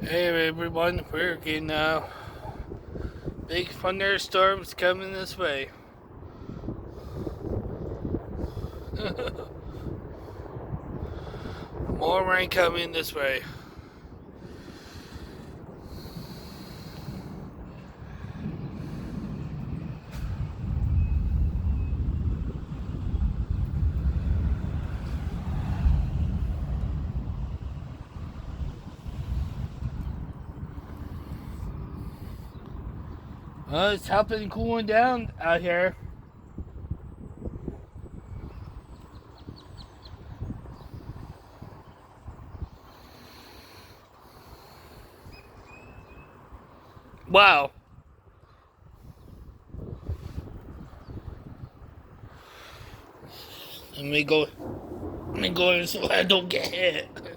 Hey everyone, we're getting big thunderstorms coming this way. More rain coming this way. It's helping cooling down out here. Wow. Let me go so I don't get hit.